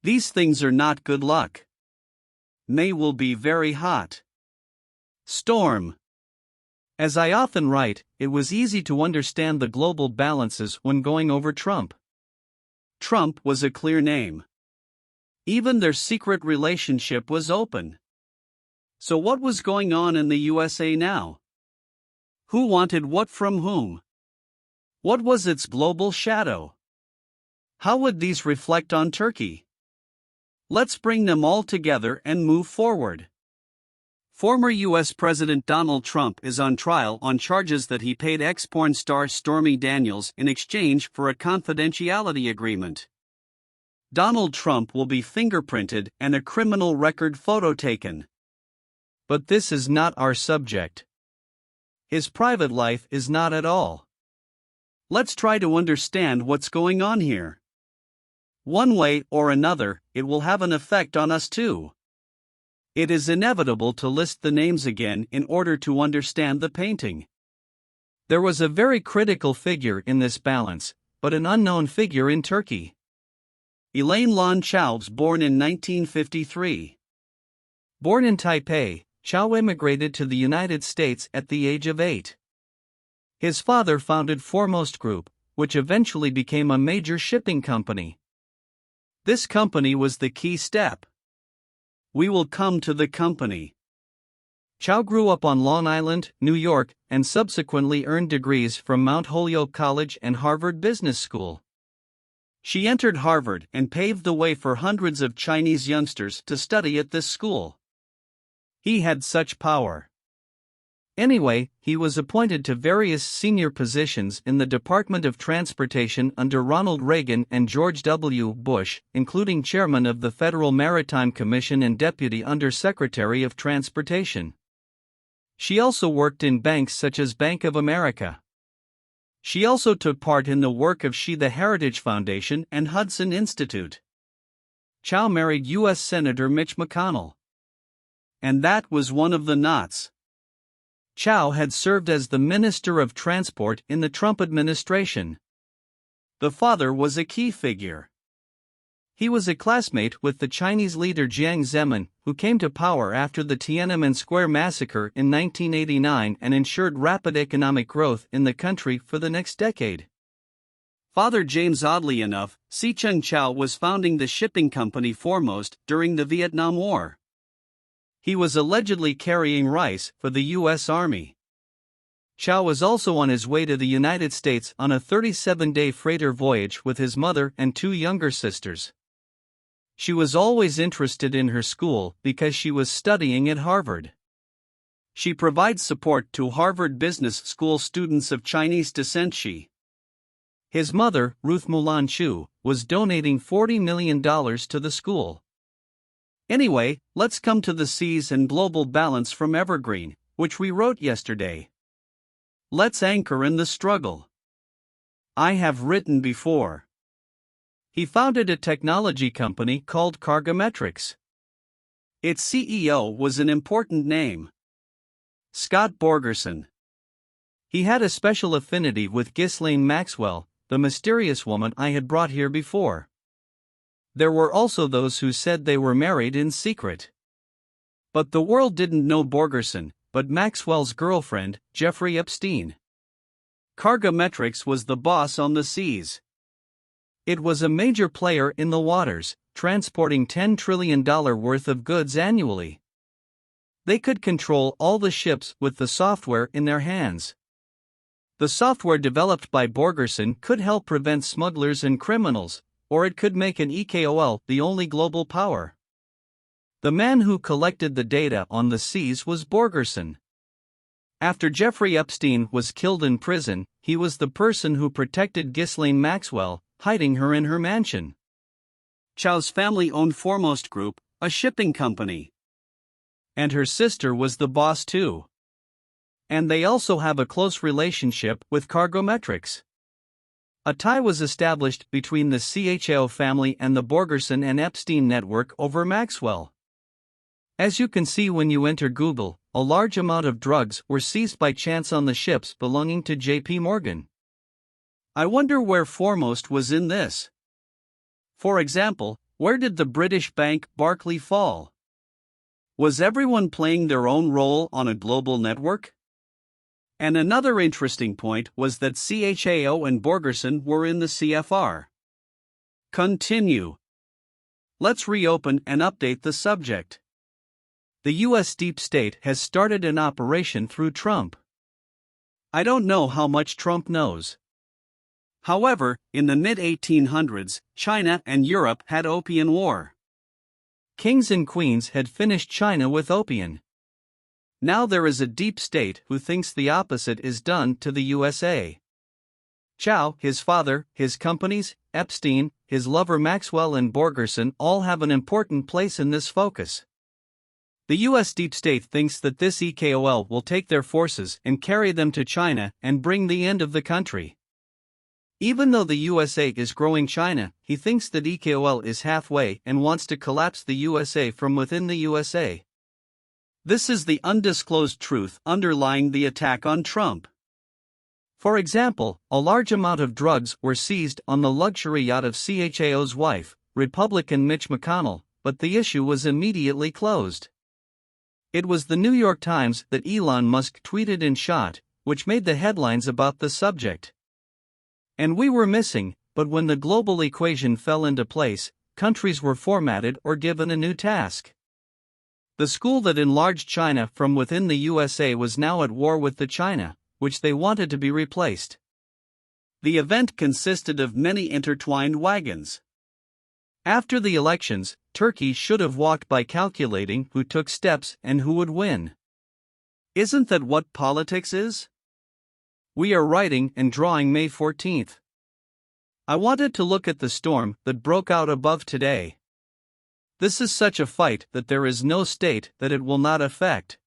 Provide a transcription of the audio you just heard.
These things are not good luck. May will be very hot. Storm. As I often write, it was easy to understand the global balances when going over Trump. Trump was a clear name. Even their secret relationship was open. So what was going on in the USA now? Who wanted what from whom? What was its global shadow? How would these reflect on Turkey? Let's bring them all together and move forward. Former U.S. President Donald Trump is on trial on charges that he paid ex-porn star Stormy Daniels in exchange for a confidentiality agreement. Donald Trump will be fingerprinted and a criminal record photo taken. But this is not our subject. His private life is not at all. Let's try to understand what's going on here. One way or another, it will have an effect on us too. It is inevitable to list the names again in order to understand the painting. There was a very critical figure in this balance, but an unknown figure in Turkey. Elaine Lon Chao was born in 1953. Born in Taipei, Chao immigrated to the United States at the age of 8. His father founded Foremost Group, which eventually became a major shipping company. This company was the key step. We will come to the company. Chao grew up on Long Island, New York, and subsequently earned degrees from Mount Holyoke College and Harvard Business School. She entered Harvard and paved the way for hundreds of Chinese youngsters to study at this school. He had such power. Anyway, he was appointed to various senior positions in the Department of Transportation under Ronald Reagan and George W. Bush, including chairman of the Federal Maritime Commission and deputy undersecretary of Transportation. She also worked in banks such as Bank of America. She also took part in the work of the Heritage Foundation and Hudson Institute. Chao married U.S. Senator Mitch McConnell. And that was one of the knots. Chao had served as the Minister of Transport in the Trump administration. The father was a key figure. He was a classmate with the Chinese leader Jiang Zemin, who came to power after the Tiananmen Square massacre in 1989 and ensured rapid economic growth in the country for the next decade. Father James, oddly enough, Si-Chung Chao was founding the shipping company Foremost during the Vietnam War. He was allegedly carrying rice for the U.S. Army. Chao was also on his way to the United States on a 37-day freighter voyage with his mother and 2 younger sisters. She was always interested in her school because she was studying at Harvard. She provides support to Harvard Business School students of Chinese descent. His mother, Ruth Mulan Chu, was donating $40 million to the school. Anyway, let's come to the seas and global balance from Evergreen, which we wrote yesterday. Let's anchor in the struggle. I have written before. He founded a technology company called Cargometrics. Its CEO was an important name. Scott Borgerson. He had a special affinity with Ghislaine Maxwell, the mysterious woman I had brought here before. There were also those who said they were married in secret. But the world didn't know Borgerson, but Maxwell's girlfriend, Jeffrey Epstein. Cargometrics was the boss on the seas. It was a major player in the waters, transporting $10 trillion worth of goods annually. They could control all the ships with the software in their hands. The software developed by Borgerson could help prevent smugglers and criminals, or it could make an EKOL the only global power. The man who collected the data on the seas was Borgerson. After Jeffrey Epstein was killed in prison, he was the person who protected Ghislaine Maxwell, hiding her in her mansion. Chao's family owned Foremost Group, a shipping company. And her sister was the boss too. And they also have a close relationship with Cargometrics. A tie was established between the Chao family and the Borgerson and Epstein network over Maxwell. As you can see when you enter Google, a large amount of drugs were seized by chance on the ships belonging to J.P. Morgan. I wonder where Foremost was in this. For example, Where did the British bank Barclay fall? Was everyone playing their own role on a global network? And another interesting point was that CHAO and Borgerson were in the CFR. Continue. Let's reopen and update the subject. The US deep state has started an operation through Trump. I don't know how much Trump knows. However, in the mid-1800s, China and Europe had Opium War. Kings and queens had finished China with opium. Now there is a deep state who thinks the opposite is done to the USA. Chow, his father, his companies, Epstein, his lover Maxwell and Borgerson all have an important place in this focus. The US deep state thinks that this EKOL will take their forces and carry them to China and bring the end of the country. Even though the USA is growing China, he thinks that EKOL is halfway and wants to collapse the USA from within the USA. This is the undisclosed truth underlying the attack on Trump. For example, a large amount of drugs were seized on the luxury yacht of CHAO's wife, Republican Mitch McConnell, but the issue was immediately closed. It was the New York Times that Elon Musk tweeted and shot, which made the headlines about the subject. And we were missing, but when the global equation fell into place, countries were formatted or given a new task. The school that enlarged China from within the USA was now at war with the China, which they wanted to be replaced. The event consisted of many intertwined wagons. After the elections, Turkey should have walked by calculating who took steps and who would win. Isn't that what politics is? We are writing and drawing May 14th. I wanted to look at the storm that broke out above today. This is such a fight that there is no state that it will not affect.